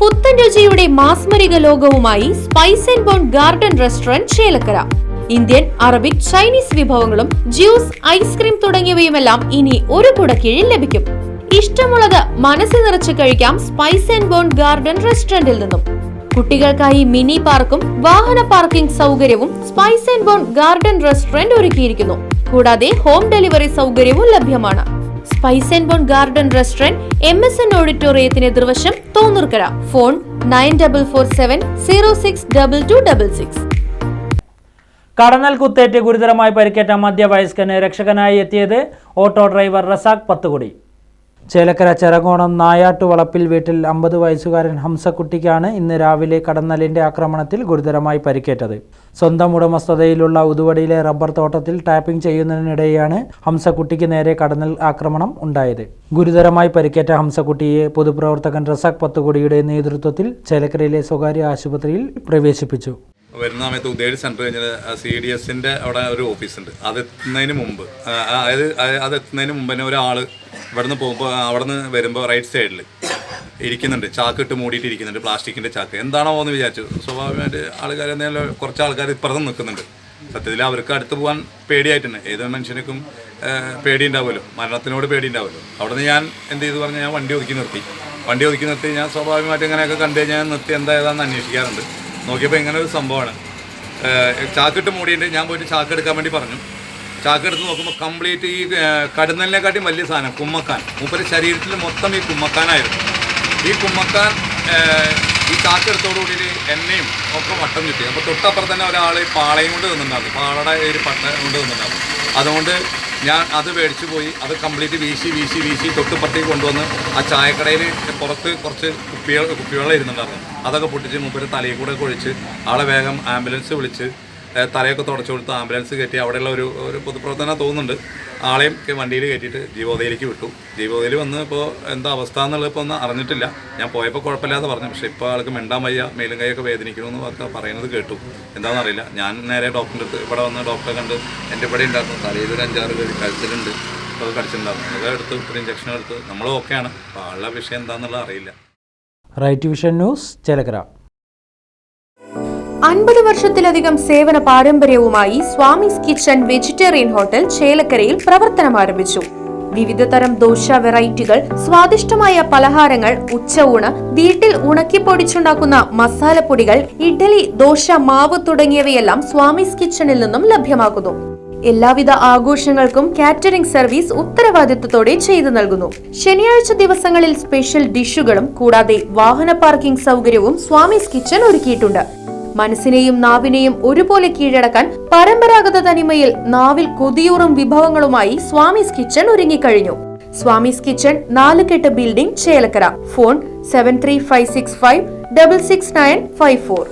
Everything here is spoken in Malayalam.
പുത്തൻ രുചിയുടെ മാസ്മരിക ലോകവുമായി spice and bone garden restaurant Chelakkara. Indian, Arabic, Chinese വിഭവങ്ങളും ജ്യൂസ്, ഐസ്ക്രീം തുടങ്ങിയവയുമെല്ലാം ഇനി ഒരു കുടക്കീഴിൽ ലഭിക്കും. ഇഷ്ടമുള്ളത് മനസ്സിൽ നിറച്ച് കഴിക്കാം സ്പൈസ് ആൻഡ് ബോൺ ഗാർഡൻ റെസ്റ്റോറന്റിൽ നിന്നും. കുട്ടികൾക്കായി മിനി പാർക്കും വാഹന പാർക്കിംഗ് സൗകര്യവും spice and bone garden restaurant ഒരുക്കിയിരിക്കുന്നു. കൂടാതെ ഹോം ഡെലിവറി സൗകര്യവും ലഭ്യമാണ്. Spice and bone garden restaurant MSN ഓഡിറ്റോറിയത്തിന് എതിർവശം തോന്നൂർക്കര. ഫോൺ 9447062266. കടന്നൽ കുത്തേറ്റ് ഗുരുതരമായി പരിക്കേറ്റ മധ്യവയസ്കന് രക്ഷകനായി എത്തിയത് ഓട്ടോ ഡ്രൈവർ റസാഖ് പത്തുകുടി. ചേലക്കര ചെറകോണം നായാട്ടുവളപ്പിൽ വീട്ടിൽ 50 വയസ്സുകാരൻ ഹംസക്കുട്ടിക്കാണ് ഇന്ന് രാവിലെ കടന്നലിന്റെ ആക്രമണത്തിൽ ഗുരുതരമായി പരിക്കേറ്റത്. സ്വന്തം ഉടമസ്ഥതയിലുള്ള ഉതുവടിയിലെ റബ്ബർ തോട്ടത്തിൽ ടാപ്പിംഗ് ചെയ്യുന്നതിനിടെയാണ് ഹംസക്കുട്ടിക്ക് നേരെ കടന്നൽ ആക്രമണം ഉണ്ടായത്. ഗുരുതരമായി പരിക്കേറ്റ ഹംസക്കുട്ടിയെ പൊതുപ്രവർത്തകൻ റസാഖ് പത്തുകുടിയുടെ നേതൃത്വത്തിൽ ചേലക്കരയിലെ സ്വകാര്യ ആശുപത്രിയിൽ പ്രവേശിപ്പിച്ചു. വരുന്ന സമയത്ത് ഉദയഗിരി സെൻറ്റർ കഴിഞ്ഞാൽ CDSൻ്റെ അവിടെ ഒരു ഓഫീസുണ്ട്. അതെത്തുന്നതിന് മുമ്പ് തന്നെ ഒരാൾ ഇവിടുന്ന് പോകുമ്പോൾ അവിടെ നിന്ന് വരുമ്പോൾ റൈറ്റ് സൈഡിൽ ഇരിക്കുന്നുണ്ട്, ചാക്കിട്ട് മൂടിയിട്ട് ഇരിക്കുന്നുണ്ട്, പ്ലാസ്റ്റിക്കിൻ്റെ ചാക്ക്. എന്താണോ എന്ന് വിചാരിച്ചു. സ്വാഭാവികമായിട്ട് ആൾക്കാർ എന്തെങ്കിലും കുറച്ച് ആൾക്കാർ ഇപ്പുറത്ത് നിൽക്കുന്നുണ്ട്. സത്യത്തിൽ അവർക്ക് അടുത്ത് പോകാൻ പേടിയായിട്ടുണ്ട്. ഏത് മനുഷ്യനക്കും പേടി ഉണ്ടാവുമല്ലോ, മരണത്തിനോട് പേടി ഉണ്ടാവുമല്ലോ. അവിടെ നിന്ന് ഞാൻ എന്ത് ചെയ്തു പറഞ്ഞാൽ ഞാൻ വണ്ടി ഒതുക്കി നിർത്തി ഞാൻ സ്വാഭാവികമായിട്ട് ഇങ്ങനെയൊക്കെ കണ്ടു കഴിഞ്ഞാൽ നിർത്തി എന്താ ഏതാണെന്ന് അന്വേഷിക്കാറുണ്ട്. നോക്കിയപ്പോൾ ഇങ്ങനെ ഒരു സംഭവമാണ്. ചാക്കിട്ട് മൂടിയിട്ട് ഞാൻ പോയിട്ട് ചാക്ക് എടുക്കാൻ വേണ്ടി പറഞ്ഞു. ചാക്ക് എടുത്ത് നോക്കുമ്പോൾ കംപ്ലീറ്റ് ഈ കടന്നലിനെക്കാട്ടിയും വലിയ സാധനം കുമ്മക്കാൻ. മൂപ്പര് ശരീരത്തിൽ മൊത്തം ഈ കുമ്മക്കാനായിരുന്നു. ഈ കുമ്മക്കാൻ ഈ ചാക്ക് എടുത്തോടുകൂടി എണ്ണയും ഒക്കെ വട്ടം കിട്ടി. അപ്പോൾ തൊട്ടപ്പുറത്ത് തന്നെ ഒരാൾ പാളയും കൊണ്ട് നിന്നിട്ടുണ്ടായിരുന്നു, പാളയുടെ ഒരു പട്ട കൊണ്ട് നിന്നിട്ടുണ്ടായിരുന്നു. അതുകൊണ്ട് ഞാൻ അത് മേടിച്ചു പോയി അത് കംപ്ലീറ്റ് വീശി തൊട്ടുപ്പുറത്തേക്ക് കൊണ്ടുവന്ന് ആ ചായക്കടയിൽ പുറത്ത് കുറച്ച് കുപ്പിവെള്ളം ഇരുന്നുണ്ടായിരുന്നു. അതൊക്കെ പൊട്ടിച്ച് മൂപ്പര് തലയിൽ കൂടെ ഒഴിച്ച് ആളെ വേഗം ആംബുലൻസ് വിളിച്ച് തലയൊക്കെ തുടച്ചു കൊടുത്ത് ആംബുലൻസ് കയറ്റി അവിടെയുള്ള ഒരു പൊതുപ്രവർത്തനം തോന്നുന്നുണ്ട്. ആളെയും വണ്ടിയിൽ കയറ്റിയിട്ട് ജീവോദയയിലേക്ക് വിട്ടു. ജീവോദയയിൽ വന്ന് ഇപ്പോൾ എന്താ അവസ്ഥ എന്നുള്ളത് ഇപ്പോൾ ഒന്നും അറിഞ്ഞിട്ടില്ല. ഞാൻ പോയപ്പോൾ കുഴപ്പമില്ലാതെ പറഞ്ഞു. പക്ഷേ ഇപ്പോൾ ആൾക്ക് മിണ്ടാൻ വയ്യ, മേലും കൈയൊക്കെ വേദനിക്കണമെന്ന് പറയുന്നത് കേട്ടു. എന്താണെന്നറിയില്ല. ഞാൻ നേരെ ഡോക്ടറിൻ്റെ അടുത്ത് ഇവിടെ വന്ന് ഡോക്ടറെ കണ്ട് എൻ്റെ ഇവിടെ ഉണ്ടായിരുന്നു, തലയിൽ ഒരു 5-6 കഴുത്തിലുണ്ട്, അപ്പോൾ കടിച്ചിട്ടുണ്ടായിരുന്നു. അതൊക്കെ എടുത്ത് ഒരു ഇഞ്ചക്ഷൻ എടുത്ത് നമ്മൾ ഓക്കെയാണ്. അപ്പോൾ ആളുടെ വിഷയം എന്താണെന്നുള്ളത് അറിയില്ല. Right vision news Chelakkara. 50 വർഷത്തിലധികം സേവന പാരമ്പര്യവുമായി സ്വാമീസ് കിച്ചൺ വെജിറ്റേറിയൻ ഹോട്ടൽ ചേലക്കരയിൽ പ്രവർത്തനം ആരംഭിച്ചു. വിവിധ തരം ദോശ വെറൈറ്റികൾ, സ്വാദിഷ്ടമായ പലഹാരങ്ങൾ, ഉച്ചയൂണ്, വീട്ടിൽ ഉണക്കിപ്പൊടിച്ചുണ്ടാക്കുന്ന മസാലപ്പൊടികൾ, ഇഡ്ഡലി, ദോശ മാവ് തുടങ്ങിയവയെല്ലാം സ്വാമീസ് കിച്ചണിൽ നിന്നും ലഭ്യമാകുന്നു. എല്ലാവിധ ആഘോഷങ്ങൾക്കും കാറ്ററിംഗ് സർവീസ് ഉത്തരവാദിത്വത്തോടെ ചെയ്തു നൽകുന്നു. ശനിയാഴ്ച ദിവസങ്ങളിൽ സ്പെഷ്യൽ ഡിഷുകളും കൂടാതെ വാഹന പാർക്കിംഗ് സൗകര്യവും സ്വാമീസ് കിച്ചൺ ഒരുക്കിയിട്ടുണ്ട്. മനസ്സിനെയും നാവിനെയും ഒരുപോലെ കീഴടക്കാൻ പരമ്പരാഗത തനിമയിൽ നാവിൽ കൊതിയൂറും വിഭവങ്ങളുമായി സ്വാമീസ് കിച്ചൺ ഒരുങ്ങിക്കഴിഞ്ഞു. സ്വാമീസ് കിച്ചൺ 4 കെട്ട് ബിൽഡിംഗ് ചേലക്കര. ഫോൺ 7356566954.